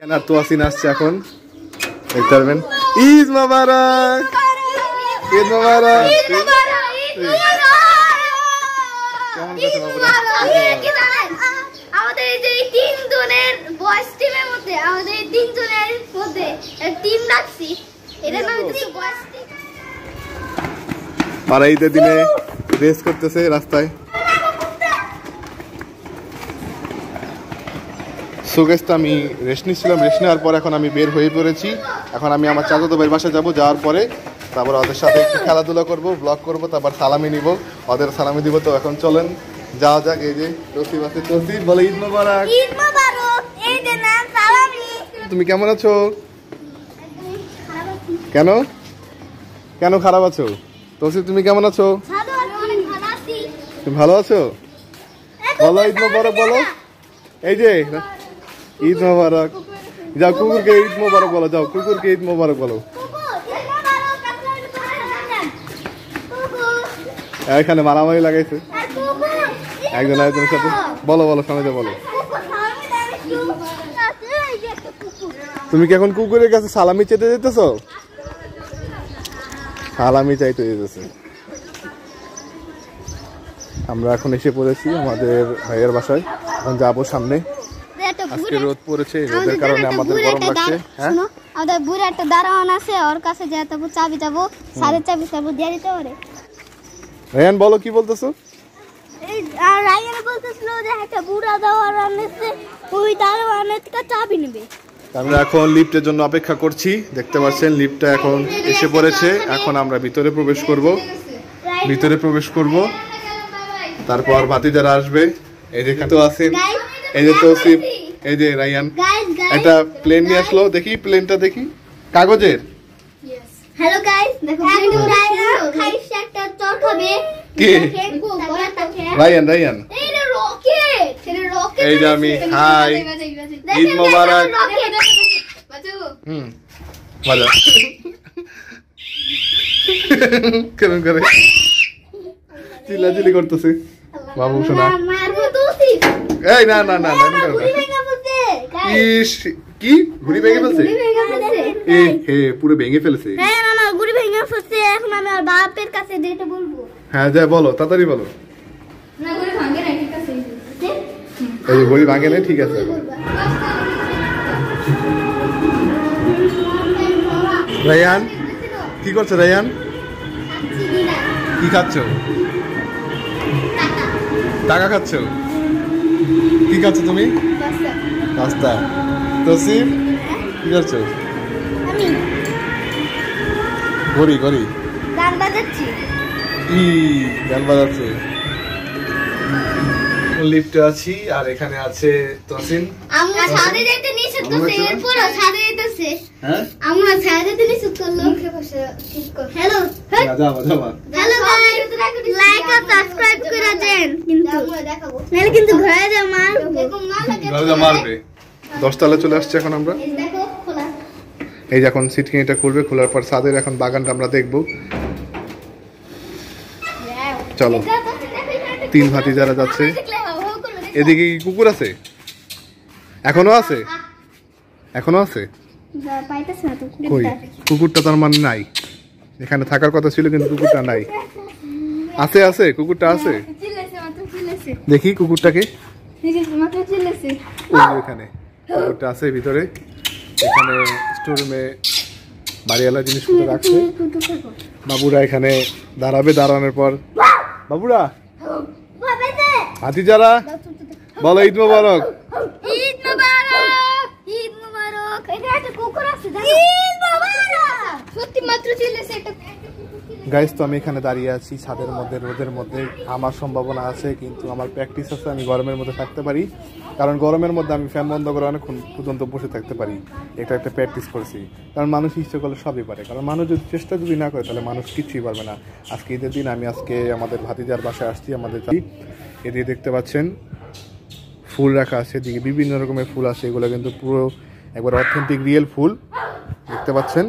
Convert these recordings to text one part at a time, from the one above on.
আর তোয়াসিন আসছে এখন, দেখতে পারবেন। ঈদ মোবারক, ঈদ মোবারক। কেমন গেছে বাবুরা? আমাদের এই যে তিনজনের বয়স টিমের মধ্যে, আমাদের এই তিনজনের মধ্যে টিম রাখছি, এটা নাম হচ্ছে বয়স টিম। আর ঈদের দিনে রেস করতেছে রাস্তায়। সুগেস্ট আমি রেস্ট নিচ্ছিলাম, রেস্ট নেওয়ার পর এখন আমি বের হয়ে পড়েছি। এখন আমি আমার চাচাতো ভাইয়ের বাসায় যাবো, যাওয়ার পরে তারপর ওদের সাথে একটু খেলাধুলা করবো, ব্লগ করবো, তারপর সালামি নিব, ওদের সালামি দিব। তো এখন চলেন যাওয়া যাক। এই যে তসিফ আছে, তসিফ বলে ঈদ মোবারক। ঈদ মোবারক, এই যে নাম সালামি। তুমি কেমন আছো? কেন কেন খারাপ আছো? তসিফ তুমি কেমন আছো? তুমি ভালো আছো? বলো ঈদ মোবারক বলো। এই যে ঈদ মোবারক, যাও কুকুরকে ঈদ মোবারক বলো, যাও কুকুরকে ঈদ মোবারক বলো। এখানে মারামারি লাগাইছে একজন আরেকজনের সাথে। বলো বলো সঙ্গে বলো। তুমি কি এখন কুকুরের কাছে সালামি চেতে যেতেছো? সালামি চাইতে যেতেছে। আমরা এখন এসে পড়েছি আমাদের ভাইয়ের বাসায়, এখন যাবো সামনে। আজকে রোদ পড়েছে, রোদের কারণে আমাদের গরম লাগছে। হ্যাঁ, আমাদের বুড়া একটা দারোয়ান আছে, ওর কাছে যেতে হবে, চাবি যাবো, সাড়ে চাবি চাবো দিয়ে দিতে পারে। রায়ান বলো কি বলতেছো? এই রায়ান বলতেছিল যে একটা বুড়া দারোয়ান আছে, ওই দারোয়ানের থেকে চাবি নেবে। আমরা এখন লিফটের জন্য অপেক্ষা করছি, দেখতে পাচ্ছেন লিফটটা এখন এসে পড়েছে। এখন আমরা ভিতরে প্রবেশ করব, ভিতরে প্রবেশ করব, তারপর ভাতিজারা আসবে। এই যে তো আছেন, এই যে তৌসিফ, এই যে রায়ান। একটা প্লেন নিয়ে আসলো, দেখি প্লেনটা দেখি, কাগজের। হ্যালো গাইস, দেখো রায়ান খাইছে একটা চর খাবে। কে? Ryan, Ryan. এটা রকেট, এটা রকেট। এই যে আমি হাই, ঈদ মোবারক। বাজা কেমন করে চিল্লাচিল্লি করতেছে বাবু শোনা। এই না না না না, ইস কি ঘুড়ি ভেঙে ফেলছে? এ হে পুরো ভেঙে ফেলছে। হ্যাঁ মামা ঘুড়ি ভেঙে ফেলছে, এখন আমি আর বাপের কাছে যেতে বলবো। হ্যাঁ যা বলো, তাড়াতাড়ি বলো। না ঘুড়ি ভাঙে না, ঠিক আছে। এই যে ঘুড়ি ভাঙে না, ঠিক আছে। রায়ান কি করছো? রায়ান কি খাচ্ছ? টাকা খাচ্ছ? কি খাচ্ছ তুমি? পাস্তা। তসিফ কি করছো? আমি ঘড়ি ঘড়ি গান বাজাচ্ছি। কি গান বাজাচ্ছে? লিফটে আছি আর এখানে আছে তসিন। আমরা ছাদে যেতে নিষেধ করছে, এরপরও ছাদে যেতেছে। হ্যাঁ আমরা ছাদে যেতে নিষেধ করলো। মুখে বসে ঠিক কর। হ্যালো যাবা যাবা। হ্যালো গাইস, লাইক আর সাবস্ক্রাইব করে দেন, কিন্তু নালে কিন্তু ঘরে যা মারবে। ঘরে যা মারবে। 10 তলায় চলে আসছে এখন আমরা। এই দেখো খোলা। এই যে এখন সিটকিনিটা খুলবে, খোলার পর ছাদের এখন বাগানটা আমরা দেখবো। চলো, 3 ভাতিজারা যাচ্ছে। এদিকে কি কুকুর আছে? এখনো আছে? এখনো আছে? কই কুকুরটা তার মানে নাই, এখানে থাকার কথা ছিল কিন্তু কুকুরটা নাই। আছে আছে কুকুরটা আছে, দেখি কুকুরটাকে। এখানে কুকুরটা আছে ভিতরে, এখানে স্টোররুমে বাড়িওয়ালা জিনিসপত্র রাখছে। বাবুরা এখানে দাঁড়াবে, দাঁড়ানোর পর বাবুরা ভাতিজারা বলো ঈদ মোবারক। ঈদ মোবারক, ঈদ মোবারক। এটা একটা কুকুর আছে, ঈদ মোবারক। সত্যি মাত্র চিল্লেছে একটা। গাইস তো আমি এখানে দাঁড়িয়ে আছি ছাদের মধ্যে, রোদের মধ্যে। আমার সম্ভাবনা আছে কিন্তু আমার প্র্যাকটিস আছে, আমি গরমের মধ্যে থাকতে পারি, কারণ গরমের মধ্যে আমি ফ্যান বন্ধ করে অনেকক্ষণ পর্যন্ত বসে থাকতে পারি। এটা একটা প্র্যাকটিস করছি, কারণ মানুষ ইচ্ছে করলে সবই পারে, কারণ মানুষ যদি চেষ্টা যদি না করে তাহলে মানুষ কিছুই পারবে না। আজকে ঈদের দিন আমি আজকে আমাদের ভাতিজার বাসায় আসছি। আমাদের এদিকে দেখতে পাচ্ছেন ফুল রাখা আছে, এদিকে বিভিন্ন রকমের ফুল আছে, এগুলো কিন্তু পুরো একবার অথেন্টিক রিয়েল ফুল দেখতে পাচ্ছেন।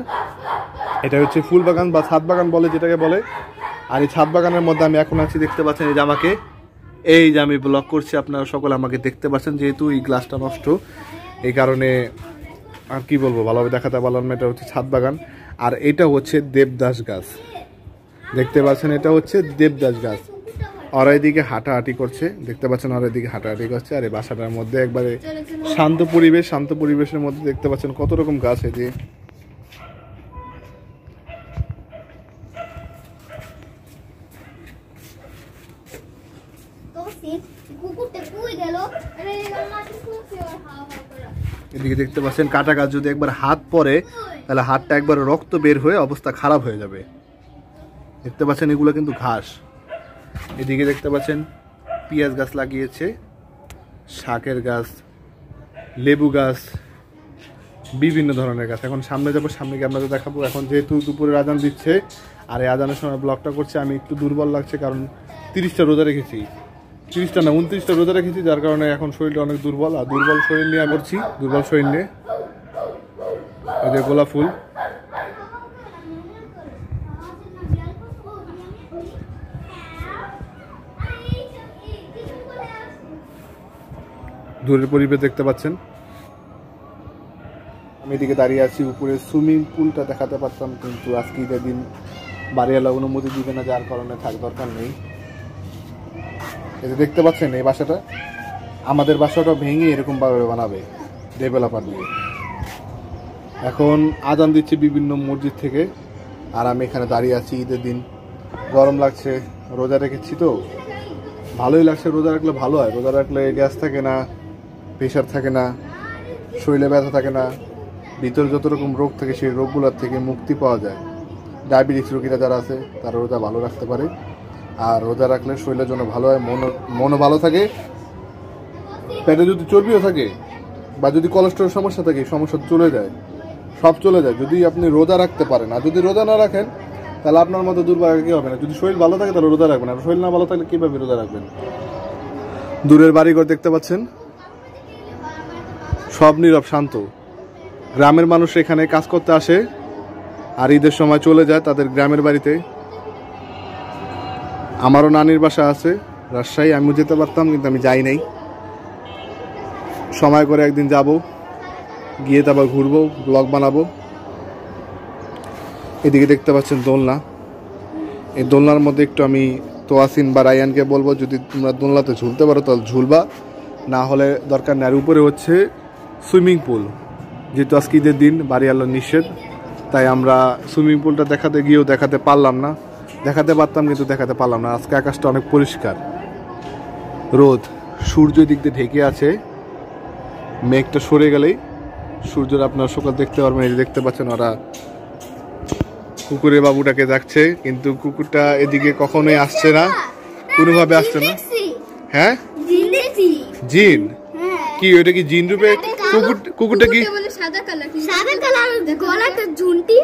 এটা হচ্ছে ফুল বাগান বা ছাদ বাগান বলে, যেটাকে বলে। আর এই ছাদ বাগানের মধ্যে আমি এখন আছি, দেখতে পাচ্ছেন এই যে আমাকে, এই যে আমি ব্লগ করছি, আপনারা সকলে আমাকে দেখতে পাচ্ছেন। যেহেতু এই গ্লাসটা নষ্ট, এই কারণে আর কি বলবো, ভালোভাবে দেখাতে পারলাম না। এটা হচ্ছে ছাদ বাগান, আর এটা হচ্ছে দেবদাস গাছ। দেখতে পাচ্ছেন, এটা হচ্ছে দেবদাস গাছ। ওরা এদিকে হাঁটাহাঁটি করছে, দেখতে পাচ্ছেন ওরা এদিকে হাঁটাহাঁটি করছে। আর এই বাসাটার মধ্যে একবারে শান্ত পরিবেশ, শান্ত পরিবেশের মধ্যে দেখতে পাচ্ছেন কত রকম গাছ। এই যে এদিকে দেখতে পাচ্ছেন কাটা গাছ, যদি একবার হাত পরে তাহলে হাতটা একবার রক্ত বের হয়ে অবস্থা খারাপ হয়ে যাবে। দেখতে পাচ্ছেন এগুলো কিন্তু ঘাস। এদিকে দেখতে পাচ্ছেন পেঁয়াজ গাছ লাগিয়েছে, শাকের গাছ, লেবু গাছ, বিভিন্ন ধরনের গাছ। এখন সামনে যাবো, সামনে গিয়ে আপনাদের দেখাবো। এখন যেহেতু দুপুরের আজান দিচ্ছে, আর এই আজানের সময় ব্লগটা করছে, আমি একটু দুর্বল লাগছে, কারণ 30টা রোজা রেখেছি, 30টা না 29টা রোজা রেখেছি, যার কারণে এখন শরীরটা অনেক দুর্বল। আর দুর্বল শরীর নিয়ে করছি, দুর্বল শরীর নিয়ে। এই যে গোলাপ ফুল, দূরের পরিবেশ দেখতে পাচ্ছেন। আমি এদিকে দাঁড়িয়ে আছি, উপরে সুইমিং পুলটা দেখাতে পারতাম, কিন্তু আজকে ঈদের দিন বাড়িওয়ালা অনুমতি দিবে না, যার কারণে থাক দরকার নেই। এটা দেখতে পাচ্ছেন এই বাসাটা, আমাদের বাসাটা ভেঙে এরকম ভাবে বানাবে ডেভেলপার দিয়ে। এখন আজান দিচ্ছে বিভিন্ন মসজিদ থেকে, আর আমি এখানে দাঁড়িয়ে আছি। ঈদের দিন গরম লাগছে, রোজা রেখেছি তো ভালোই লাগছে। রোজা রাখলে ভালো হয়, রোজা রাখলে গ্যাস থাকে না, প্রেশার থাকে না, শরীরে ব্যথা থাকে না, ভিতরে যত রকম রোগ থাকে সেই রোগগুলোর থেকে মুক্তি পাওয়া যায়। ডায়াবেটিস রোগীরা যারা আছে তারা রোজা ভালো রাখতে পারে, আর রোজা রাখলে শরীরের জন্য ভালো হয়, মনও ভালো থাকে। পেটে যদি চর্বিও থাকে বা যদি কোলেস্টেরল সমস্যা থাকে, সমস্যা চলে যায়, সব চলে যায় যদি আপনি রোজা রাখতে পারেন। আর যদি রোজা না রাখেন তাহলে আপনার মতো দুর্ভাগ্য কি হবে না। যদি শরীর ভালো থাকে তাহলে রোজা রাখবেন, আর শরীর না ভালো থাকলে কীভাবে রোজা রাখবেন। দূরের বাড়িঘর দেখতে পাচ্ছেন, সব নীরব শান্ত। গ্রামের মানুষ এখানে কাজ করতে আসে আর ঈদের সময় চলে যায় তাদের গ্রামের বাড়িতে। আমারও নানির বাসা আছে রাজশাহী, আমিও যেতে পারতাম কিন্তু আমি যাই নাই। সময় করে একদিন যাব, গিয়ে তারপর ঘুরবো, ব্লগ বানাবো। এদিকে দেখতে পাচ্ছেন দোলনা, এই দোলনার মধ্যে একটু আমি তোয়াসিন বা রায়ানকে বলবো যদি তোমরা দোলনাতে ঝুলতে পারো তাহলে ঝুলবা, না হলে দরকার নেই। আর উপরে হচ্ছে সুইমিং পুল, যেহেতু আজকে ঈদের দিন বাড়িওয়ালার নিষেধ, তাই আমরা সুইমিং পুলটা দেখাতে গিয়েও দেখাতে পারলাম না। দেখাতে পারতাম কিন্তু দেখাতে পারলাম না। আজকে আকাশটা অনেক পরিষ্কার, রোদ, সূর্য দিক দিয়ে ঢেকে আছে। মেঘটা সরে গেলেই সূর্যের আপনারা সকাল দেখতে পারবেন। এই দেখতে পাচ্ছেন ওরা কুকুরের বাবুটাকে যাচ্ছে, কিন্তু কুকুরটা এদিকে কখনোই আসছে না, কোনোভাবে আসছে না। হ্যাঁ জিন, কি ওইটা কি জিন রূপে? কুকুরটা কি সাদা কালার গলাটা ঝুন্টি,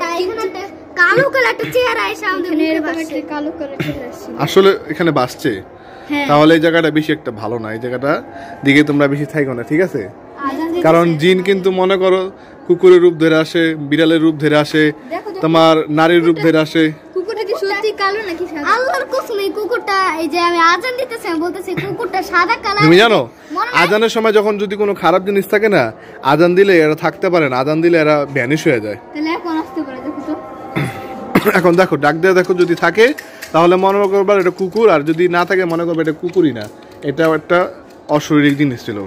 কালো কালারটা চেহারা এসে আমাদের কালো কালার চলে আসছে। আসলে এখানে বাসছে, তাহলে এই জায়গাটা বেশি একটা ভালো না। এই জায়গাটা দিকে তোমরা বেশি থাইকো না, ঠিক আছে? কারণ জিন কিন্তু মনে করো কুকুরের রূপ ধরে আসে, বিড়ালের রূপ ধরে আসে, তোমার নারীর রূপ ধরে আসে। কুকুরটা কি সত্যি কালো নাকি সাদা? আল্লাহর কসম এই কুকুরটা, এই যে আমি আজান দিতেছি আমি বলতেছি কুকুরটা সাদা কালার। তুমি জানো আজানের সময় যখন যদি কোনো খারাপ জিনিস থাকে না, আজান দিলে এরা থাকতে পারে না, আজান দিলে এরা ভ্যানিশ হয়ে যায়। তাহলে এখন আসতে পারে, দেখো তো। এখন দেখো ডাক দিয়ে দেখো, যদি থাকে তাহলে মনে করবার এটা কুকুর, আর যদি না থাকে মনে করবে এটা কুকুরই না, এটা একটা অশারীরিক জিনিস ছিল।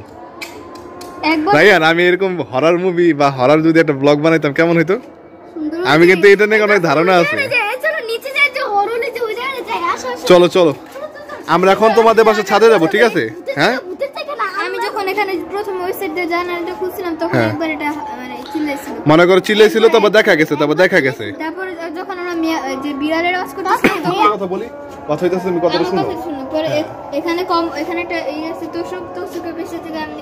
তাই আর আমি এরকম হরর মুভি বা হরর যদি একটা ব্লগ বানাইতাম কেমন হতো? আমি কিন্তু এটা নিয়ে অনেক ধারণা আছে। চলো চলো আমরা এখন তোমাদের বাসার ছাদে যাবো, ঠিক আছে? হ্যাঁ, আমি যখন এখানে প্রথম ওয়েবসাইট দিয়ে জানাটা খুলছিলাম তখন একবার এটা মানে চিল্লাইছিল, মনে করো চিল্লাইছিল, তারপর দেখা গেছে, তারপর যখন আমরা যে বিড়ালের আওয়াজ করতেছিলাম তখন কথা বলি, কথা হইতাছে, তুমি কথাটা শুনো। পরে এখানে এখানে একটা এই আছে তোষকের বেশি থেকে আমি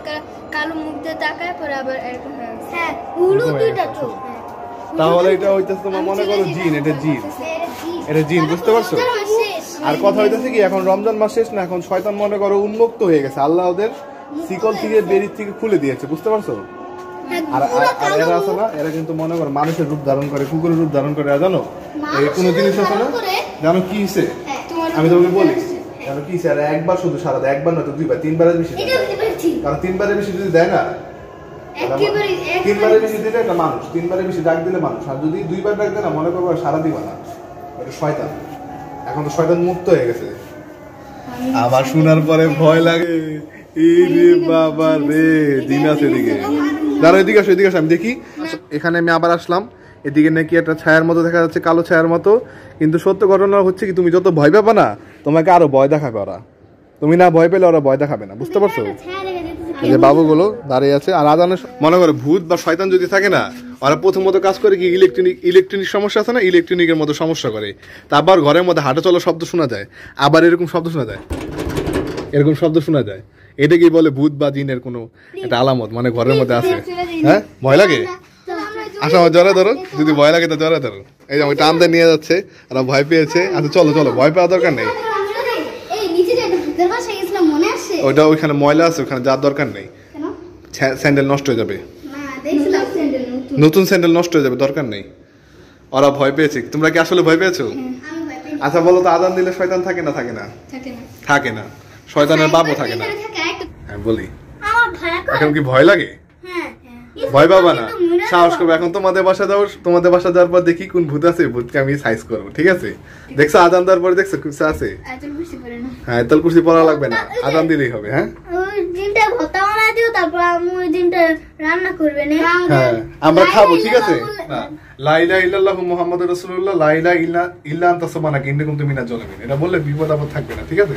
কালো মুখ দিয়ে তাকায়, পরে আবার এরকম হয়ে গেছে। হ্যাঁ, উলু দুইটা চোখ। তাহলে এটা হইতাছে তোমার মনে করো জিন, এটা জিন, এটা জিন, বুঝতে পারছো? আর কথা হইতাছে কি, এখন রমজান মাস শেষ না, এখন শয়তান মনে করো উন্মুক্ত হয়ে গেছে, আল্লাহ ওদের শিকল থেকে বেরির থেকে খুলে দিয়েছে, বুঝতে পারছো? আর এরা আছে না, এরা কিন্তু মনে করো মানুষের রূপ ধারণ করে, কুকুরের রূপ ধারণ করে। জানো এই কোনো জিনিস আছে না, জানো কি হইছে? আমি তোমাকে বলি, জানো কি হইছে? একবার শুধু সারা দেয়, একবার নয়তো দুইবার, তিনবারের বেশি, কারণ তিনবারের বেশি যদি দেয় না তিনবারে বেশি দিলে একটা মানুষ, তিনবারে বেশি ডাক দিলে মানুষ, আর যদি দুইবার ডাক দেয় না মনে করবো সারা দিবা না, এটা শয়তান। এখন তো শয়তান মুক্ত হয়ে গেছে। আমার শোনার পরে ভয় লাগে, রে বাবা রে, জিন আছে এদিকে। দাঁড়া, এদিকে আসো, এদিকে আসো, আমি দেখি। এখানে আমি আবার আসলাম, এদিকে নাকি একটা ছায়ার মতো দেখা যাচ্ছে, কালো ছায়ার মতো। কিন্তু সত্য ঘটনা হচ্ছে কি, তুমি যত ভয় পাবা না তোমাকে আরো ভয় দেখাবে ওরা। তুমি না ভয় পেলে ওরা ভয় দেখাবে না, বুঝতে পারছো? এই যে বাবুগুলো দাঁড়িয়ে আছে, আর আজানের মনে করে ভূত বা শয়তান যদি থাকে না, ওরা প্রথমত কাজ করে কি, ইলেকট্রনিক সমস্যা আছে না, ইলেকট্রনিকের মতো সমস্যা করে। তারপর ঘরের মধ্যে হাঁটা চলার শব্দ শোনা যায়, আবার এরকম শব্দ শোনা যায়, এরকম শব্দ শোনা যায়। এটাকেই বলে ভূত বা জিনের কোনো একটা আলামত, মানে ঘরের মধ্যে আছে। হ্যাঁ, ভয় লাগে? আচ্ছা, আমার জ্বরে ধরো, যদি ভয় লাগে তো জ্বরে ধরো। এই যে আমি টান দিয়ে নিয়ে যাচ্ছে, ওরা ভয় পেয়েছে। আচ্ছা চলো চলো, ভয় পাওয়ার দরকার নেই। ওইটা ওইখানে ময়লা আছে, ওখানে যাওয়ার দরকার নেই, স্যান্ডেল নষ্ট হয়ে যাবে, নতুন স্যান্ডেল নষ্ট হয়ে যাবে, দরকার নেই। ওরা ভয় পেয়েছে। তোমরা কি আসলে ভয় পেয়েছো? আচ্ছা বলো তো, আজান দিলে শয়তান থাকে না থাকে না? থাকে না, শয়তানের বাপও থাকে না। হ্যাঁ বলি, এখন কি ভয় লাগে? ভয় পাবা না, সাহস করবে। এখন তোমাদের বাসা যাও, তোমাদের বাসা যাওয়ার পর দেখি কোন ভূত আছে, ভূতকে আমি সাইজ করবো, ঠিক আছে? দেখছো আজান দেওয়ার পরে দেখছো কিছু আছে? হ্যাঁ, আয়াতুল কুরসি পড়া লাগবে না, আজান দিলেই হবে। হ্যাঁ, হ্যাঁ আমরা খাবো, ঠিক আছে? লা ইলাহা ইল্লাল্লাহু মুহাম্মাদুর রাসূলুল্লাহ, লা ইলাহা ইল্লা আনতা সুবহানাকা ইন্নী কুনতু মিনাজ জালিমিন, এটা বললে বিপদ আপদ থাকবে না, ঠিক আছে?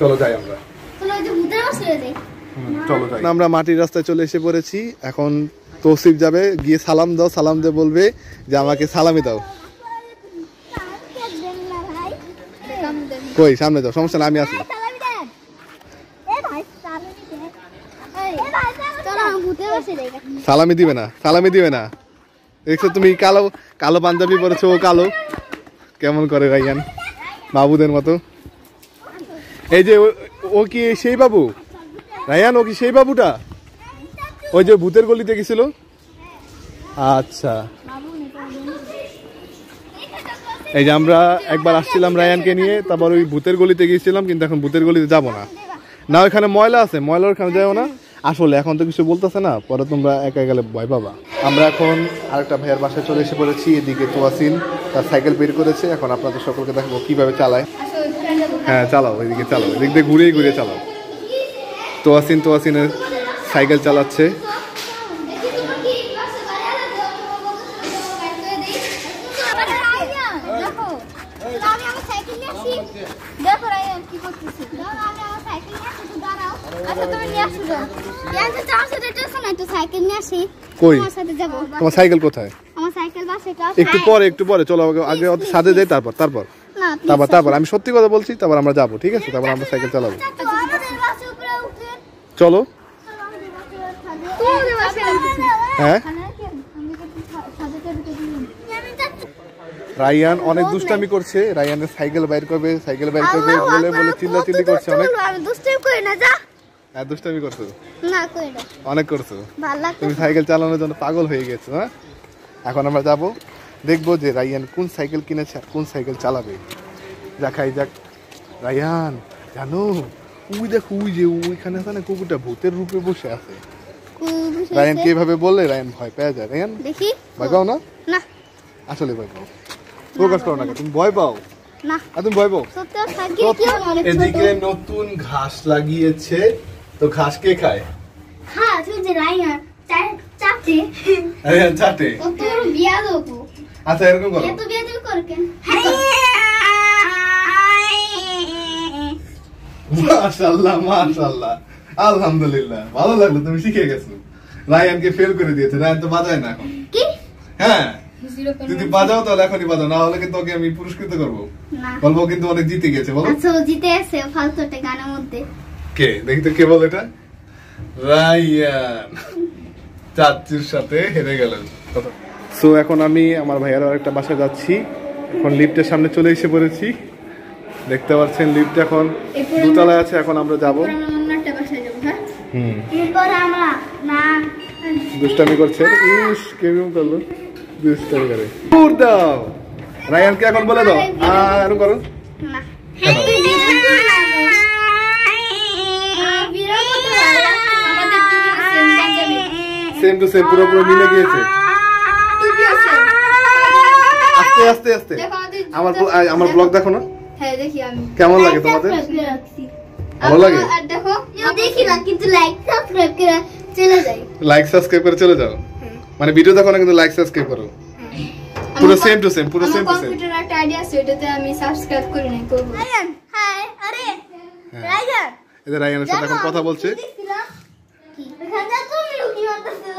চলো যাই আমরা, চলো যাই। আমরা মাটির রাস্তায় চলে এসে পড়েছি। এখন তৌসিফ যাবে, গিয়ে সালাম দাও, সালাম দিয়ে বলবে যে আমাকে সালামি দাও। কই সামনে যাও, সমস্যা না, আমি আছি। সালামি দিবে না, সালামি দিবে না। দেখছো তুমি কালো কালো পাঞ্জাবি পরেছো, কালো কেমন করে রাইয়ান, বাবুদের মতো। এই যে ও কি সেই বাবু রায়ান? ও কি সেই বাবুটা, ওই যে ভূতের গলিতে গেছিল? আচ্ছা, এই যে আমরা একবার আসছিলাম রায়ানকে নিয়ে, তারপর ওই ভূতের গলিতে গিয়েছিলাম, কিন্তু এখন ভূতের গলিতে যাবো না। না ওইখানে ময়লা আছে, ময়লার ওখানে যাবো না। আসলে এখন তো কিছু বলতেছে না, পরে তোমরা একা গেলে ভয় পাবা। আমরা এখন আরেকটা ভাইয়ের বাসায় চলে এসে পড়েছি। এদিকে তোয়াসিন তার সাইকেল বের করেছে, এখন আপনাদের সকলকে দেখাবো কিভাবে চালায়। হ্যাঁ চালাও, এদিকে চালাও, এদিক দিয়ে ঘুরিয়ে ঘুরিয়ে চালাও। তোয়াসিনের সাইকেল চালাচ্ছে। তোমার সাইকেল কোথায়? একটু পরে চলো, আগে সাথে যাই, তারপর আমি সত্যি কথা বলছি, তারপর আমরা যাবো, ঠিক আছে? তারপর আমরা সাইকেল চালাবো, চলো। হ্যাঁ, রায়ান অনেক দুষ্টামি করছে, রায়ানের সাইকেল বাইর করবে বলে বলে চিল্লাচিল্লি করছে অনেক। হ্যাঁ দুষ্টামি করছো, অনেক করছো তুমি, সাইকেল চালানোর জন্য পাগল হয়ে গেছো। হ্যাঁ, এখন আমরা যাব, দেখবো যে রায়ান কোন সাইকেল কিনেছে আর কোন সাইকেল চালাবে। দেখাই যাক। রায়ান জানো, ওই দেখো, ওই যে ওইখানে আছে না কুকুরটা, ভূতের রূপে বসে আছে। রায়ানকে এইভাবে বললে রায়ান ভয় পেয়ে যায়। রায়ান ভয় পাও না? আসলে ভয় পাও, প্রকাশ করো না, তুমি ভয় পাও না, তুমি ভয় পাও। এদিকে নতুন ঘাস লাগিয়েছে, তো ঘাস কে খায়? চাটে। আচ্ছা এরকম করো, মাশাআল্লাহ মাশাআল্লাহ, আলহামদুলিল্লাহ, ভালো লাগলো, তুমি শিখে গেছো। রায়ানকে ফেল করে দিয়েছে, রায়ান তো বাজায় না এখন। হ্যাঁ, যদি বাজাও তাহলে এখনই বাজাও, না হলে কিন্তু ওকে আমি পুরস্কৃত করবো, বলবো কিন্তু অনেক জিতে গেছে। বলো জিতে আছে ফালতুটা গানের মধ্যে কে? দেখি তো কে বল এটা। রায়ান চাচুর সাথে হেরে গেলেন। সো এখন আমি আমার ভাইয়ার আরেকটা বাসায় যাচ্ছি, এখন লিফটের সামনে চলে এসে পড়েছি। দেখতে পাচ্ছেন লিফট এখন দোতলায় আছে, এখন আমরা যাবো। দুষ্টামি করছে, কেমন করলো দুষ্টামি করে। দাও রায়ানকে এখন বলে দাও, আর করো সেম টু সেম পুরো পুরো মিলে গিয়েছে। টুপি আছে। আস্তে আস্তে আস্তে দেখো আমার ব্লগ দেখো না। হ্যাঁ দেখি আমি। কেমন লাগে তোমাদের? ভালো লাগে? আর দেখো দেখি না কিন্তু লাইক সাবস্ক্রাইব করে চলে যাই। লাইক সাবস্ক্রাইব করে চলে যাও। মানে ভিডিও দেখো না কিন্তু লাইক সাবস্ক্রাইব করো। পুরো সেম টু সেম, পুরো সেম টু সেম। কম্পিউটার একটা আইডিয়া আছে, এটাতে আমি সাবস্ক্রাইব করি না, করব। রায়ান হাই, আরে রায়ান, এদের রায়ানের সাথে এখন কথা বলছে। কি এখানে তুমি লুকি মারতেছো,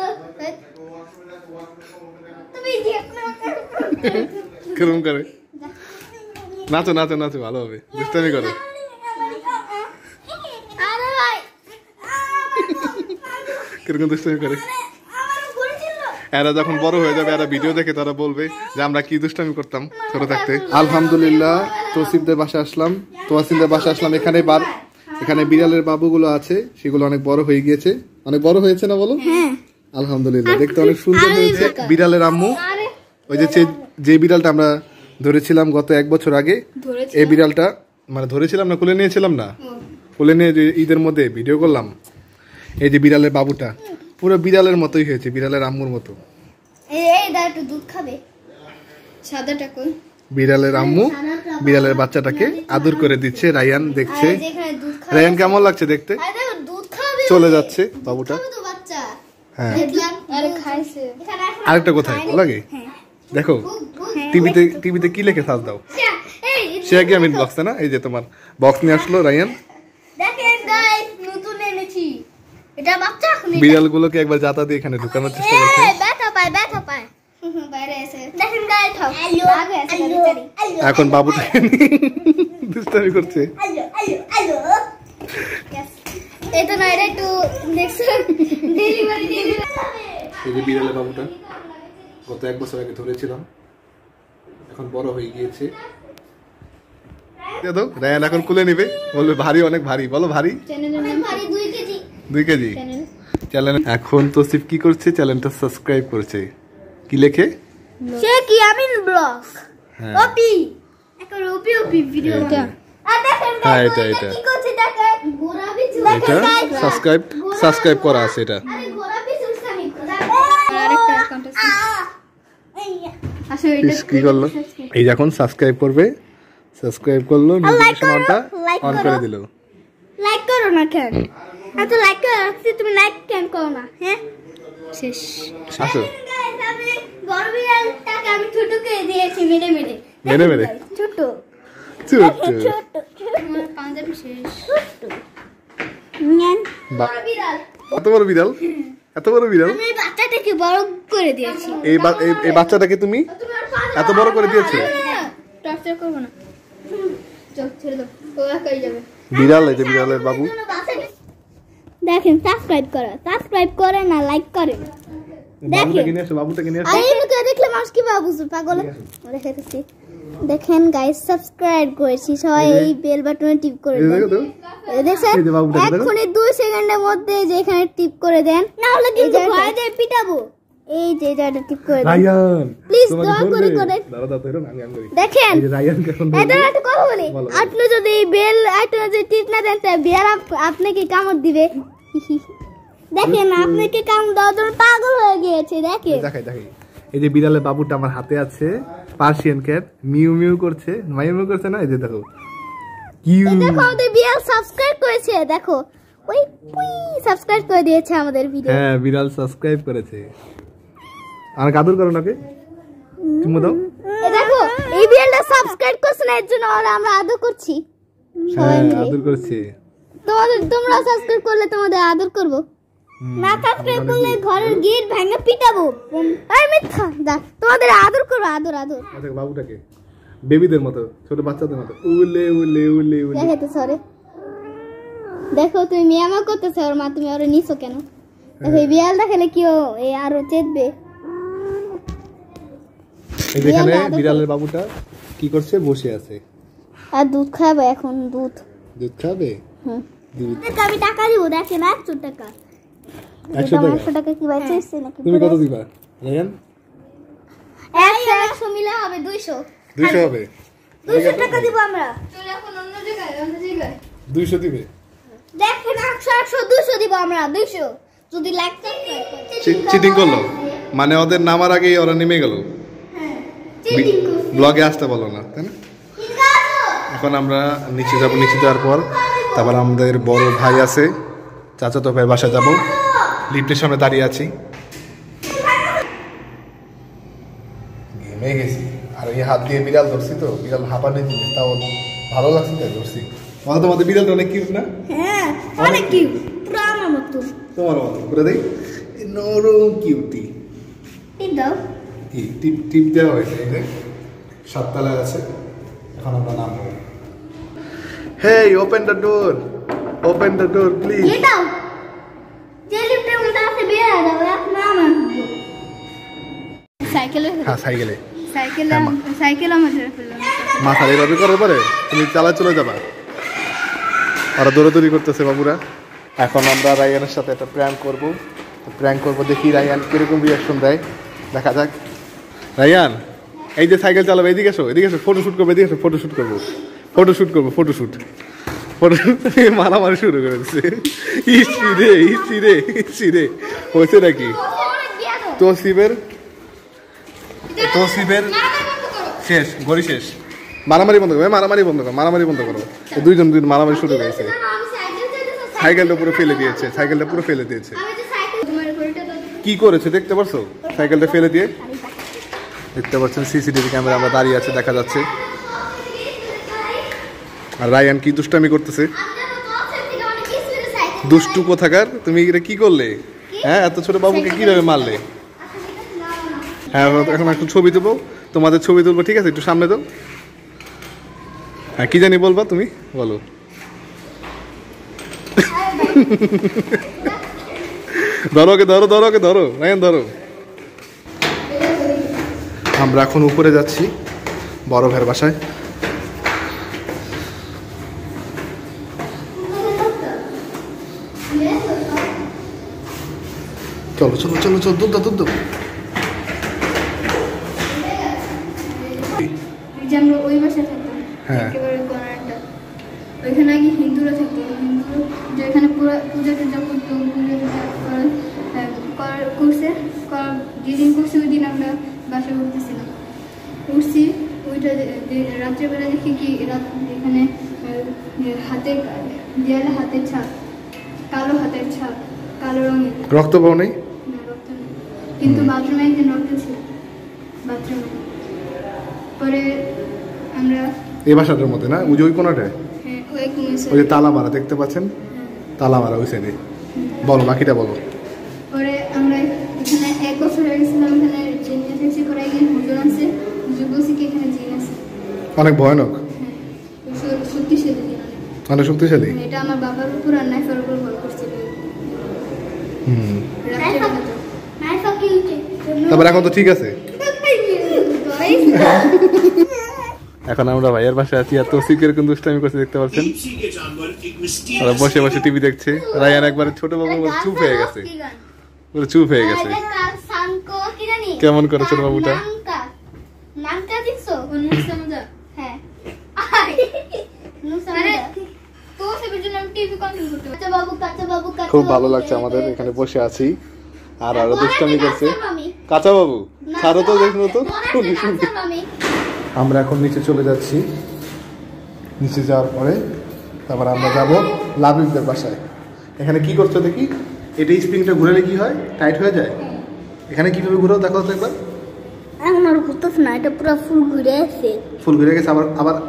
তুমি দেখো কেমন করে নাচো নাচো নাচো, ভালো হবে, দুষ্টামি করো। আরে ভাই কিরকম দুষ্টামি করে। এরা যখন বড় হয়ে যাবে, এরা ভিডিও দেখে তারা বলবে যে আমরা কি দুষ্টামি করতাম ছোট থাকতে। আলহামদুলিল্লাহ তৌসিফদের বাসায় আসলাম, তোয়াসিনদের বাসায় আসলাম। এখানে বিড়ালের বাবুগুলো আছে, সেগুলো অনেক বড় হয়ে গিয়েছে। অনেক বড় হয়েছে না বলো? আলহামদুলিল্লাহ, দেখতে অনেক সুন্দর হয়েছে। বিড়ালের আম্মু, ওই যে বিড়ালটা আমরা ধরেছিলাম গত 1 বছর আগে, এই বিড়ালটা মানে ধরেছিলাম না, কোলে নিয়েছিলাম না, কোলে নিয়ে যে ঈদের মধ্যে ভিডিও করলাম। এই যে বিড়ালের বাবুটা পুরো বিড়ালের মতোই হয়েছে, বিড়ালের আম্মুর মতো। এই দা একটু দুধ খাবে, সাদাটা কই? বিড়ালের আম্মু বিড়ালের বাচ্চাটাকে আদর করে দিচ্ছে। রায়ান দেখছে। রায়ান কেমন লাগছে দেখতে? চলে যাচ্ছে বাবুটা। হ্যাঁ, আরেকটা কোথায় লাগে দেখো, টিভিতে কি লিখে সাজ দাও, সে আগে আমি বক্সে না, এই যে তোমার বক্স নিয়ে আসলো রায়ান। বিড়ালগুলোকে একবার জাতা দিয়ে এখানে ঢুকানোর চেষ্টা করছে। এখন বাবুটাকে দুষ্টামি করছে। এই যে বিড়ালের বাবুটা গত 1 বছর আগে ধরেছিলাম, এখন বড় হয়ে গিয়েছে। রায়ান এখন কুলে নিবে, বলবে ভারী, অনেক ভারী। বলো ভারী। 2 কেজি চ্যানেল। এখন তৌসিফ কি করছে? চ্যানেলটা সাবস্ক্রাইব করছে। কি লেখে? সে কি আমিন ব্লগ ওপি, একটা ওপি ওপি ভিডিওটা। আর দেখেন হ্যাঁ, এটা কি করছে দেখেন, গোরা বিচু এটা সাবস্ক্রাইব করা আছে এটা। আরে গোরা বিচু সামি করা। আরেকটা অ্যাকাউন্ট আছে। আসলে এটা কি করলো? এই যখন সাবস্ক্রাইব করবে, সাবস্ক্রাইব করলো, নোটিফিকেশন অন করে দিল। লাইক করো না কেন? এত লাইক করো, তুমি লাইক কেন করো না? হ্যাঁ শেষ। আসো গরবিয়াল টাকা আমি ছোট করে দিয়েছি, মেরে ছোট আমার পাঞ্জাবি শেষ। এত বড় বিড়াল, এত বড় বিড়াল। আমি বাচ্চাটাকে বড় করে দিয়েছি। এই বাচ্চাটাকে তুমি এত বড় করে দিয়েছো? টর্চার করব না, চল ছেড়ে দাও, ও একাই যাবে। বিড়াল, এই যে বিড়ালের বাবু। দেখেন সাবস্ক্রাইব করে না, লাইক করে না। দেখেন গাইস, সাবস্ক্রাইব করেছি সবাই, এই বেল বাটনে টিপ করে দেন। দেখেন এখনই 2 সেকেন্ডের মধ্যে যেখানে টিপ করে দেন, না হলে কিন্তু ভয় দিয়ে পিটাবো। এই যে এটা টিপ করে দেন প্লিজ, দয়া করে দেখেন। এটা একটা কথা বলি, আপনি যদি বেল আইকনে যদি টিপ না দেন তাহলে বিয়ার আপনাকে কামড় দিবে। দেখেন আপনাকে কামড় দেওয়ার জন্য পাগল হয়ে গিয়েছে। দেখেন দেখাই এই যে বিড়ালের বাবুটা আমার হাতে আছে, পার্সিয়ান ক্যাট, মিউ মিউ করছে, মিউ করছে না, এই যে দেখো দেখো আমাদের বিড়াল সাবস্ক্রাইব করেছে, দেখো ওই সাবস্ক্রাইব করে দিয়েছে আমাদের ভিডিও। হ্যাঁ, বিড়াল সাবস্ক্রাইব করেছে। আর আদর করো নাকে, চুমু দাও। এই দেখো এই বিড়ালটা সাবস্ক্রাইব করছে না, এর জন্য আমরা আদর করছি, সবাই মিলে আদর করছে। তোমরা সাবস্ক্রাইব করলে তোমাদের আদর করব, না সাবস্ক্রাইব করলে ঘরের গেট ভেঙে পিটাবো। এই মিথ্যা, দেখ তোমাদের আদর করব, আদর। দেখো বাবুটাকে বেবিদের মতো, ছোট বাচ্চাদের মতো উলে উলে উলে উলে দেখো সরে। দেখো তুমি মিয়ামা করতেছো, ওর মা তুমি ওরে নিছো কেন? দেখো এই বিড়ালটা খেলে কি ও আরো চেতবে। এই যেখানে বিড়ালের বাবুটা কি করছে? বসে আছে আর দুধ খাবে। এখন দুধ খাবে। আমি টাকা দিব, দেখেন 100 টাকা। 100 টাকা কি বাঁচে এসছে নাকি? তুমি কত দিবা রায়ান? 100 মিলে হবে 200 হবে। 200 টাকা দিব আমরা। চলে এখন অন্য জায়গায় 200 দিবে। দেখেন 100 200 দিব আমরা, 200 যদি লাইক সাবস্ক্রাইব চিটিং করলো মানে ওদের নামার আগেই ওরা নেমে গেল ব্লগে আসতে বলো না তাই না এখন আমরা নিচে যাব নিচে যাওয়ার পর তারপর আমাদের বড় ভাই আছে চাচাতো ভাই বাসায় যাব লিফটের সামনে দাঁড়িয়ে আছি ঘেমে গেছি আর এই হাত দিয়ে বিড়াল ধরছি তো বিড়াল হাঁপানি জিনিস তাও ভালো লাগছে তাই ধরছি তোমাদের বিড়ালটা অনেক কিউট না হ্যাঁ অনেক কিউট পুরো আমার মতো তোমার মতো পুরো দেখ নরম কিউটি টিপ দাও কি টিপ টিপ দেওয়া হয়েছে এই যে 7 তলায় আছে এখন আমরা নামবো হেই ওপেন দ্য ডোর প্লিজ দাও যে লিফটের মধ্যে আছে বের হয়ে যাও এক নাম সাইকেলে সাইকেল আমাদের মাথা এভাবে করার পরে তুমি চালা চলে যাবা ওরা দৌড়াদৌড়ি করতেছে বাবুরা এখন আমরা রায়ানের সাথে একটা প্র্যাঙ্ক করবো দেখি রায়ান কিরকম রিয়াকশন দেয় দেখা যাক রায়ান এই যে সাইকেল চালাবে এদিকে এসো ফটোশুট করবো এদিকে এসো ফটোশুট করবো ফটোশুট মারামারি শুরু করে দিচ্ছে ইসি রে হয়েছে নাকি তোসিবের শেষ গড়ি শেষ মারামারি বন্ধ করো মারামারি বন্ধ করো দুইজন মারামারি শুরু করেছে সাইকেলটা পুরো ফেলে দিয়েছে কি করেছে দেখতে পারছো সাইকেলটা ফেলে দিয়ে দেখতে পাচ্ছেন সিসিটিভি ক্যামেরা আমরা দাঁড়িয়ে আছে দেখা যাচ্ছে আর রায়ান কি দুষ্টামি করতেছে দুষ্টু কোথাকার তুমি এটা কি করলে হ্যাঁ এত ছোট বাবুকে কিভাবে মারলে হ্যাঁ এখন একটু ছবি তুলবো তোমাদের ছবি তুলবো ঠিক আছে একটু সামনে দাও হ্যাঁ কি জানি বলবা তুমি বলো ধরো রায়ান ধরো আমরা এখন উপরে যাচ্ছি বড় ভাইয়ের বাসায় চলো দুধ দাও আমরা ওই বাসায় থাকতাম একেবারে কোনারটা ওইখানে আগে হিন্দুরা থাকতো যেখানে পুরো পূজা টুজা করতো যেদিন করছে ওই দিন আমরা বাসা করতেছিলাম উঠছি ওইটা রাত্রেবেলা দেখি কি এখানে হাতে দেয়ালে হাতের ছাপ কালো হাতের ছাপ কালো রঙের রক্ত পাও নেই রক্ত নেই কিন্তু বাথরুমে একদিন রক্ত ছিল বাথরুমে পরে আমরা এই বাসাটার মধ্যে না ওই কোনাটায় ওই যে তালা মারা দেখতে পাচ্ছেন তালা মারা ওই সাইডে বলো বাকিটা বলো পরে আমরা এখানে 1 বছর হয়ে গেছিলাম এখানে জিনিয়া ফেক্সি করে গিয়ে হুজুর আছে হুজুর বলছে কি এখানে জিন আছে অনেক ভয়ানক শক্তিশালী জিন অনেক শক্তিশালী এটা আমার বাবার উপর আর নাইফার উপর ভর করছিল তারপর এখন তো ঠিক আছে এখন আমরা ভাইয়ের বাসায় আছি আর তৌসিফ এরকম দুষ্টামি করছে দেখতে পাচ্ছেন ওরা বসে বসে টিভি দেখছে রায়ান একবারে ছোট বাবুর মতো চুপ হয়ে গেছে কেমন করে ছোট বাবুটা খুব ভালো লাগছে আমাদের এখানে বসে আছি আর আরো দুষ্টামি করছে কাঁচা বাবু ছাড়ো তো দেখুন তো আমরা এখন নিচে চলে যাচ্ছি নিচে যাওয়ার পরে তারপর আমরা যাব লাবিবদের বাসায় এখানে কি করছো দেখি এটা স্প্রিংটা ঘুরালে কি হয় টাইট হয়ে যায় এখানে কিভাবে ঘুরাও দেখো তো একবার এখন আর ঘুরতেছ না এটা পুরো ফুল ঘুরে গেছে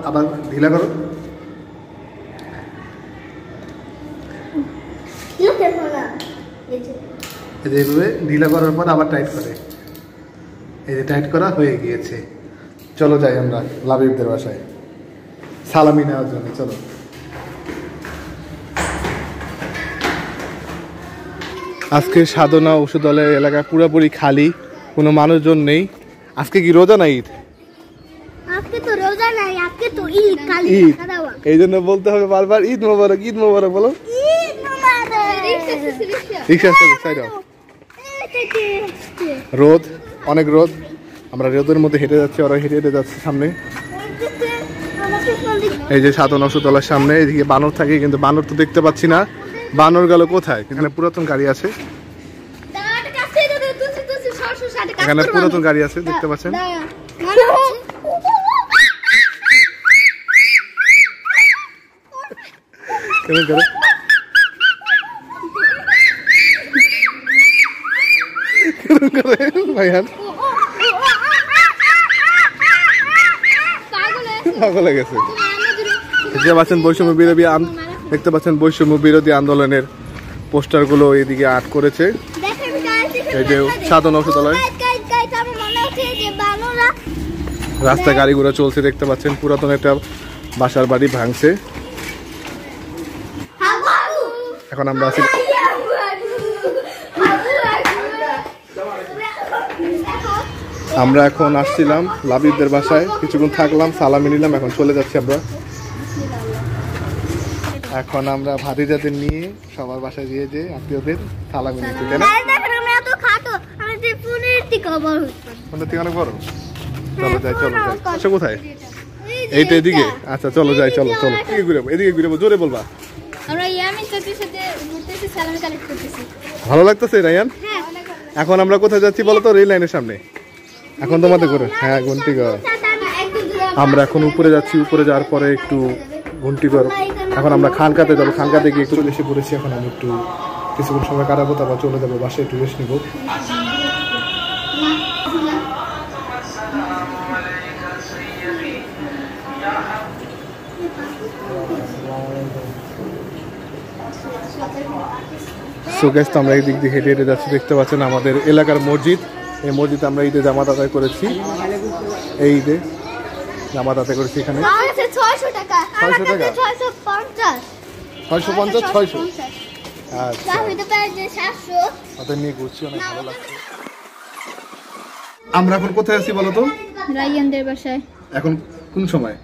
আবার ঢিলা করো এইভাবে ঢিলা করার পর আবার টাইট করে এই যে টাইট করা হয়ে গিয়েছে চলো যাই আমরা লাবিবদের বাসায় সালামি নেওয়ার জন্য চলো আজকে সাধনা ওষুধলের এলাকা পুরোপুরি খালি কোনো মানুষজন নেই আজকে কি রোজা না ঈদ ঈদ এই জন্য বলতে হবে বারবার ঈদ মোবারক বলো রোদ অনেক রোদ আমরা রোদের মধ্যে হেঁটে যাচ্ছি ওরা হেঁটে যাচ্ছে সামনে এই যে সাধন ওষুধতলার সামনে এদিকে বানর থাকে কিন্তু বানর তো দেখতে পাচ্ছি না বানর গেল কোথায় এখানে পুরাতন গাড়ি আছে এখানে পুরাতন গাড়ি আছে দেখতে পাচ্ছেন। ভাইয়ান পাগল হয়ে গেছে। দেখতে পাচ্ছেন বৈষম্য বিরোধী দেখতে পাচ্ছেন বৈষম্য বিরোধী আন্দোলনের পোস্টার গুলো এদিকে আর্ট করেছে। এই যে সাধন ঔষধালয়, রাস্তা গাড়িগুলো চলছে দেখতে পাচ্ছেন। পুরাতন একটা বাসার বাড়ি ভাঙছে। এখন আমরা আছি এখন আসছিলাম লাবিবদের বাসায়, কিছুক্ষণ থাকলাম, সালামি নিলাম, এখন চলে যাচ্ছি আমরা। এখন আমরা ভাতিজাদের নিয়ে সবার বাসায় গিয়ে যে আত্মীয়দের সালামি নিচ্ছি। তাই না? অনেক বড়। চলো যাই চলো যাই। আচ্ছা কোথায়? এইটা এদিকে? আচ্ছা চলো যাই চলো চলো। এদিকে ঘুরে এদিকে ঘুরে জোরে বলবা। ভালো লাগতেছে রায়ান? এখন আমরা কোথায় যাচ্ছি বলো তো? রেল লাইনের সামনে। এখন তোমাদের করে হ্যাঁ ঘন্টিঘর। আমরা এখন উপরে যাচ্ছি, উপরে যাওয়ার পরে একটু ঘন্টিঘর। এখন আমরা খানকাতে যাবো, খানকাতে গিয়ে একটু এসে পড়েছি। এখন আমি একটু কিছুক্ষণ সময় কাটাবো, তারপর চলে যাবো বাসায়, একটু রেস্ট নিবো। সো গাইস, তো আমরা এই দিক দিয়ে হেঁটে হেঁটে যাচ্ছি। দেখতে পাচ্ছেন আমাদের এলাকার মসজিদ। এই মসজিদে আমরা ঈদে জামাত আদায় করেছি। এই ঈদে জামাত আদায় করেছি এখানে 600 টাকা 650 600। আচ্ছা নিয়ে ঘুরছি, অনেক ভালো লাগছে। আমরা এখন কোথায় আছি বলো তো? রায়ানদের বাসায়। এখন কোন সময়?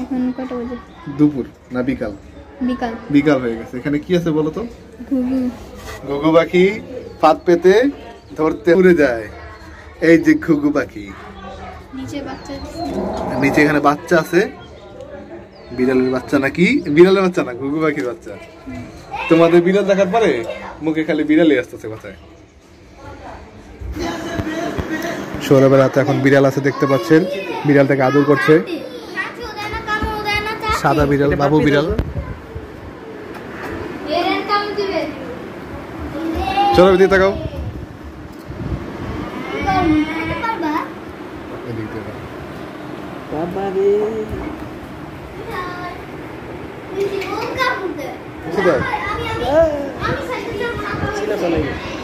এখন কত বাজে? দুপুর না বিকাল? বিকাল। বিকাল হয়ে গেছে। এখানে কি আছে বলো তো? ঘুঘু। ঘুঘু পাখি ফাঁদ পেতে ধরতে উড়ে যায়। এই যে ঘুঘু পাখি, নিচে এখানে বাচ্চা আছে। বিড়ালের বাচ্চা নাকি? বিড়ালের বাচ্চা না, ঘুঘু পাখির বাচ্চা। তোমাদের বিড়াল দেখার পরে মুখে খালি বিড়ালই আসতেছে কথায়। সৌরভের হাতে এখন বিড়াল আছে দেখতে পাচ্ছেন। বিড়ালটাকে আদর করছে। সাদা বিড়াল, বাবু বিড়াল। চলো এদিকে তাকাও।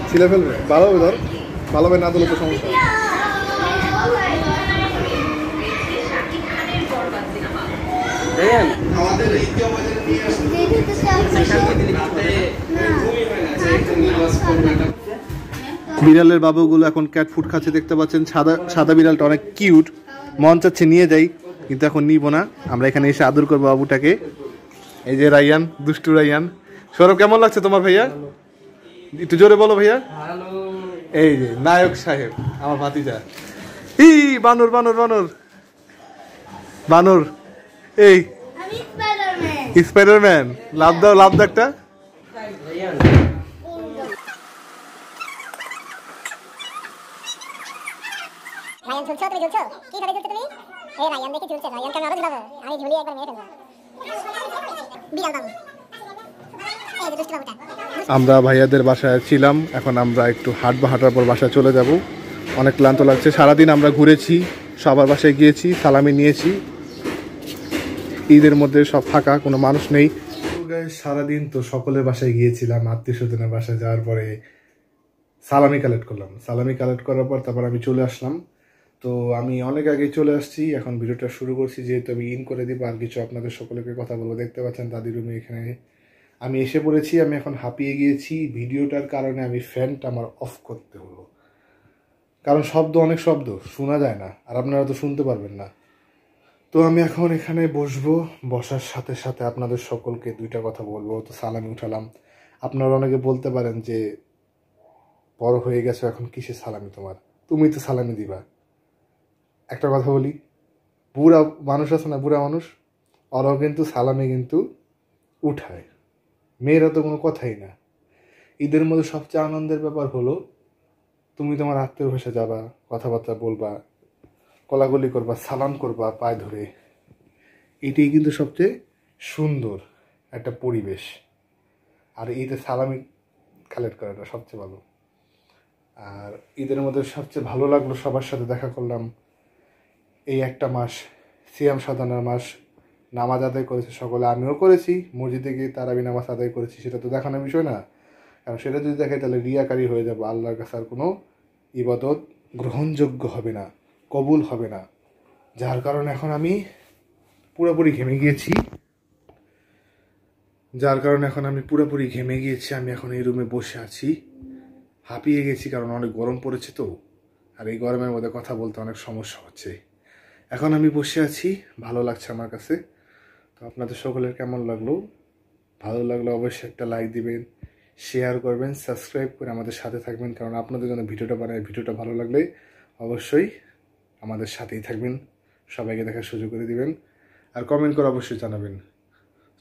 ছিলে ফেলবে? ভালো হবে ধর, ভালো হবে না দিলে তো সমস্যা। বিড়ালের বাবুগুলো এখন ক্যাট ফুড খাচ্ছে দেখতে পাচ্ছেন। সাদা বিড়ালটা অনেক কিউট, মন চাচ্ছে নিয়ে যাই, কিন্তু এখন নিব না। আমরা এখানে এসে আদর করবো বাবুটাকে। এই যে রায়ান, দুষ্টু রায়ান। সৌরভ কেমন লাগছে তোমার ভাইয়া? একটু জোরে বলো ভাইয়া। এই যে নায়ক সাহেব আমার ভাতিজা। ই বানর বানর বানর বানর। এই স্পাইডারম্যান। লাভ দাও, লাভ দাও একটা। রায়ান ঝুলছো? তুমি ঝুলছো? কি ভাবে ঝুলছো তুমি? এই রায়ান দেখি ঝুলছে। রায়ান কেন আরো ঝুলাবো? আমি ঝুলিয়ে একবার মেরে ফেলবো। বিড়াল বাবু, এই যে দুষ্টু বাবুটা। আমরা ভাইয়াদের বাসায় ছিলাম, এখন আমরা একটু হাঁটার পর বাসায় চলে যাব। অনেক ক্লান্ত লাগছে, সারাদিন আমরা ঘুরেছি, সবার বাসায় গিয়েছি, সালামি নিয়েছি। ঈদের মধ্যে সব ফাঁকা, কোনো মানুষ নেই। সারাদিন তো সকলের বাসায় গিয়েছিলাম, আত্মীয় স্বজনের বাসায় যাওয়ার পরে সালামি কালেক্ট করলাম। সালামি কালেক্ট করার পর তারপর আমি চলে আসলাম। তো আমি অনেক আগে চলে আসছি, এখন ভিডিওটা শুরু করছি, যেহেতু আমি ইন করে দিব আর কিছু আপনাদের সকলকে কথা বলবো। দেখতে পাচ্ছেন দাদি রুমে এখানে আমি এসে পড়েছি। আমি এখন হাঁপিয়ে গিয়েছি। ভিডিওটার কারণে আমি ফ্যানটা আমার অফ করতে হলো, কারণ অনেক শব্দ শোনা যায় না, আর আপনারা তো শুনতে পারবেন না। তো আমি এখন এখানে বসবো, বসার সাথে সাথে আপনাদের সকলকে দুইটা কথা বলবো। তো সালামি উঠালাম। আপনারা অনেকে বলতে পারেন যে বড় হয়ে গেছো, এখন কিসে সালামি তোমার, তুমি তো সালামি দিবা। একটা কথা বলি, বুড়া মানুষ আছে না, বুড়া মানুষ, ওরাও কিন্তু সালামি কিন্তু উঠায়। মেয়েরা তো কোনো কথাই না। ঈদের মধ্যে সবচেয়ে আনন্দের ব্যাপার হলো তুমি তোমার আত্মীয় ভাষা যাবা, কথাবার্তা বলবা, কলাগলি করবা, সালাম করবা পায়ে ধরে, এটাই কিন্তু সবচেয়ে সুন্দর একটা পরিবেশ। আর ঈদে সালামি কালেক্ট করাটা সবচেয়ে ভালো। আর ঈদের মধ্যে সবচেয়ে ভালো লাগলো সবার সাথে দেখা করলাম। এই একটা মাস সিয়াম সাধনার মাস, নামাজ আদায় করেছে সকলে, আমিও করেছি, মসজিদে গিয়ে তারাবি নামাজ আদায় করেছি, সেটা তো দেখানোর বিষয় না। কারণ সেটা যদি দেখাই তাহলে রিয়াকারি হয়ে যাবে, আল্লাহর কাছে আর কোনো ইবাদত গ্রহণযোগ্য হবে না, কবুল হবে না। যার কারণে এখন আমি পুরোপুরি ঘেমে গিয়েছি। আমি এখন এই রুমে বসে আছি, হাঁপিয়ে গেছি, কারণ অনেক গরম পড়েছে তো। আর এই গরমের মধ্যে কথা বলতে অনেক সমস্যা হচ্ছে। এখন আমি বসে আছি, ভালো লাগছে আমার কাছে। তো আপনাদের সকলের কেমন লাগলো? ভালো লাগলে অবশ্যই একটা লাইক দিবেন, শেয়ার করবেন, সাবস্ক্রাইব করে আমাদের সাথে থাকবেন। কারণ আপনাদের জন্য ভিডিওটা বানাই, ভিডিওটা ভালো লাগলে অবশ্যই আমাদের সাথেই থাকবেন, সবাইকে দেখার সুযোগ করে দিবেন। আর কমেন্ট করে অবশ্যই জানাবেন।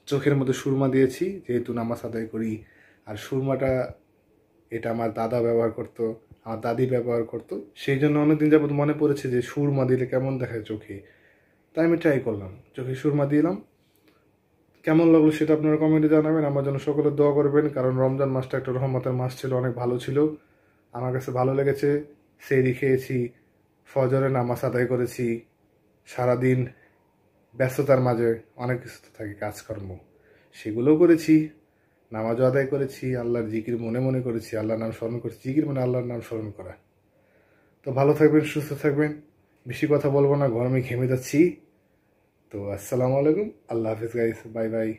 চোখের মধ্যে সুরমা দিয়েছি যেহেতু নামাজ আদায় করি। আর সুরমাটা এটা আমার দাদা ব্যবহার করতো, আমার দাদি ব্যবহার করতো, সেই জন্য অনেকদিন যাবত মনে পড়েছে যে সুরমা দিলে কেমন দেখায় চোখে। তাই আমি ট্রাই করলাম, চোখে সুরমা দিলাম। কেমন লাগলো সেটা আপনারা কমেন্টে জানাবেন। আমার জন্য সকলে দোয়া করবেন, কারণ রমজান মাসটা একটা রহমতের মাস ছিল, অনেক ভালো ছিল, আমার কাছে ভালো লেগেছে। সেহরি খেয়েছি, ফজরে নামাজ আদায় করেছি, সারাদিন ব্যস্ততার মাঝে অনেক কিছু থাকে, কাজকর্ম, সেগুলোও করেছি, নামাজও আদায় করেছি, আল্লাহর জিকির মনে মনে করেছি, আল্লাহর নাম স্মরণ করেছি। জিকির মানে আল্লাহর নাম স্মরণ করা। তো ভালো থাকবেন, সুস্থ থাকবেন, বেশি কথা বলবো না, গরমে ঘেমে যাচ্ছি। তো আসসালামু আলাইকুম, আল্লাহ হাফিজ গাইস, বাই বাই।